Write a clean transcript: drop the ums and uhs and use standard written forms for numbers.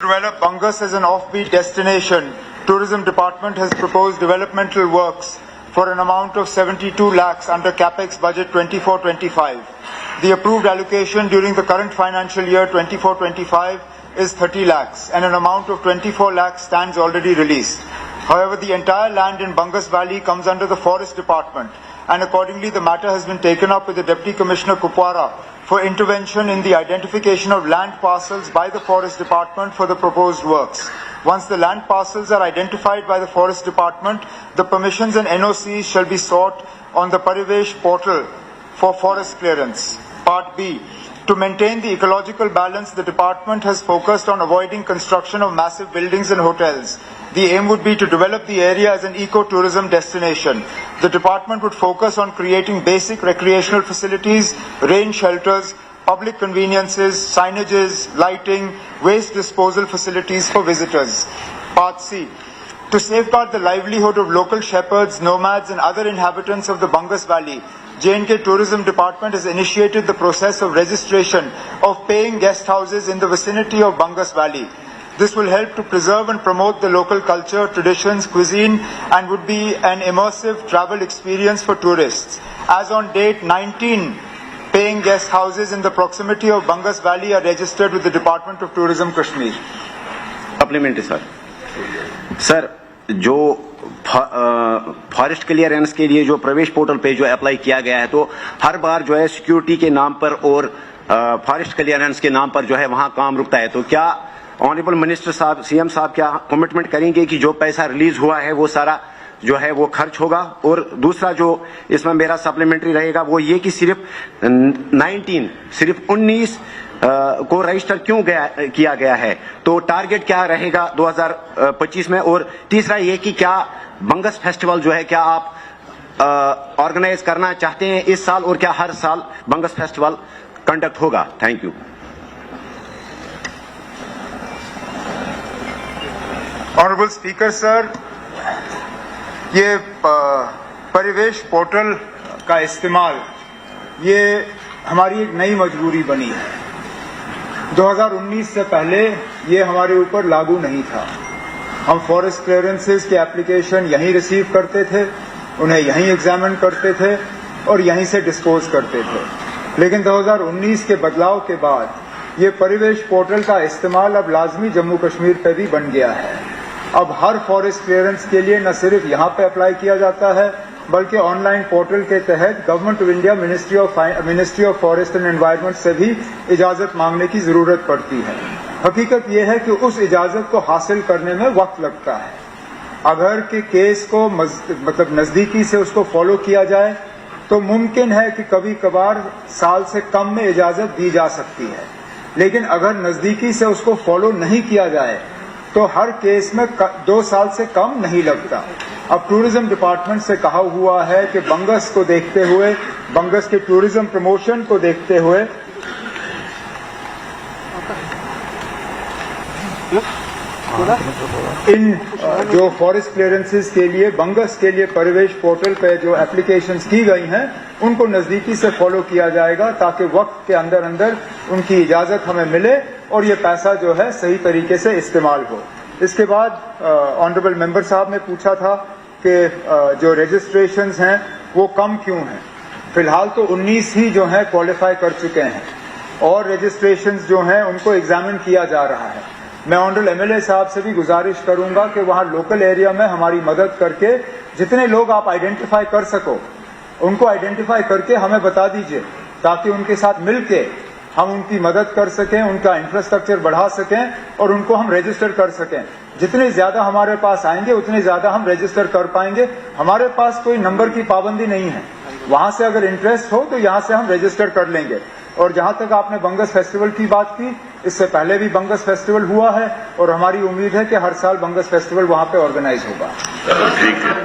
To develop Bangas as an offbeat destination, Tourism Department has proposed developmental works for an amount of 72 lakhs under Capex budget 24-25. The approved allocation during the current financial year 24-25 is 30 lakhs and an amount of 24 lakhs stands already released. However, the entire land in Bangas Valley comes under the Forest Department and accordingly the matter has been taken up with the Deputy Commissioner Kupwara for intervention in the identification of land parcels by the Forest Department for the proposed works. Once the land parcels are identified by the Forest Department, the permissions and NOCs shall be sought on the Parivesh portal for forest clearance. Part B. To maintain the ecological balance, the department has focused on avoiding construction of massive buildings and hotels. The aim would be to develop the area as an eco-tourism destination. The department would focus on creating basic recreational facilities, rain shelters, public conveniences, signages, lighting, waste disposal facilities for visitors. Part C. To safeguard the livelihood of local shepherds, nomads and other inhabitants of the Bangas Valley, J&K Tourism Department has initiated the process of registration of paying guest houses in the vicinity of Bangas Valley. This will help to preserve and promote the local culture, traditions, cuisine and would be an immersive travel experience for tourists. As on date, 19 paying guest houses in the proximity of Bangas Valley are registered with the Department of Tourism, Kashmir. Supplementary, sir. Sir, जो forest clearance के लिए जो प्रवेश portal पे जो apply किया गया है तो हर बार जो है सिक्योरिटी के नाम पर और फॉरेस्ट क्लियरेंस के नाम पर जो है वहां काम रुकता है, तो क्या ऑनरेबल मिनिस्टर साहब, सीएम साहब क्या कमिटमेंट करेंगे कि जो पैसा रिलीज हुआ है वो सारा जो है वो खर्च होगा? और दूसरा जो इसमें मेरा सप्लीमेंट्री रहेगा वो ये कि सिर्फ 19 को रजिस्टर क्यों किया गया है, तो टारगेट क्या रहेगा 2025 में? और तीसरा ये कि क्या बंगस फेस्टिवल जो है क्या आप ऑर्गेनाइज करना चाहते हैं इस साल और क्या हर साल बंगस फेस्टिवल कंडक्ट होगा? Thank you. Honourable speaker sir, ये परिवेश पोर्टल का इस्तेमाल ये हमारी एक नई मजबूरी बनी है. 2019 से पहले ये हमारे ऊपर लागू नहीं था. हम फॉरेस्ट क्लियरेंसेस के एप्लीकेशन यहीं रिसीव करते थे, उन्हें यहीं एग्जामिन करते थे और यहीं से डिस्पोज करते थे. लेकिन 2019 के बदलाव के बाद ये परिवेश पोर्टल का इस्तेमाल अब लाजमी जम्मू कश्मीर पे भी बन गया है. अब हर फॉरेस्ट क्लियरेंस के लिए न सिर्फ यहाँ पे अप्लाई किया जाता है बल्कि ऑनलाइन पोर्टल के तहत government of India ministry of forest and environment से भी इजाजत मांगने की जरूरत पड़ती है. हकीकत यह है कि उस इजाजत को हासिल करने में वक्त लगता है. अगर कि केस को मतलब नजदीकी से उसको फॉलो किया जाए तो मुमकिन है कि कभी कभार साल से कम में इजाजत दी जा सकती है. लेकिन अगर नजदीकी से उसको फॉलो नहीं किया जाए तो हर केस में 2 साल से कम नहीं लगता. अब टूरिज्म डिपार्टमेंट से कहा हुआ है कि बंगस को देखते हुए, बंगस के टूरिज्म प्रमोशन को देखते हुए इन जो फॉरेस्ट क्लियरेंसेस के लिए बंगस के लिए परिवेश पोर्टल पे जो एप्लीकेशंस की गई हैं उनको नजदीकी से फॉलो किया जाएगा ताकि वक्त के अंदर अंदर उनकी इजाजत हमें मिले और ये पैसा जो है सही तरीके से इस्तेमाल हो. इसके बाद ऑनरेबल मेंबर साहब ने पूछा था कि जो रजिस्ट्रेशंस हैं वो कम क्यों हैं. फिलहाल तो 19 ही जो हैं क्वालिफाई कर चुके हैं और रजिस्ट्रेशंस जो हैं उनको एग्जामिन किया जा रहा है. मैं ऑनरेबल एमएलए साहब से भी गुजारिश करूंगा कि वहां लोकल एरिया में हमारी मदद करके जितने लोग आप आइडेंटिफाई कर सको उनको आइडेंटिफाई करके हमें बता दीजिए ताकि उनके साथ मिलके हम उनकी मदद कर सकें, उनका इंफ्रास्ट्रक्चर बढ़ा सकें और उनको हम रजिस्टर कर सकें. जितने ज्यादा हमारे पास आएंगे उतने ज्यादा हम रजिस्टर कर पाएंगे. हमारे पास कोई नंबर की पाबंदी नहीं है. वहां से अगर इंटरेस्ट हो तो यहां से हम रजिस्टर कर लेंगे. और जहां तक आपने बंगस फेस्टिवल की बात की, इससे पहले भी बंगस फेस्टिवल हुआ है और हमारी उम्मीद है कि हर साल बंगस फेस्टिवल वहां पे ऑर्गेनाइज होगा. ठीक है.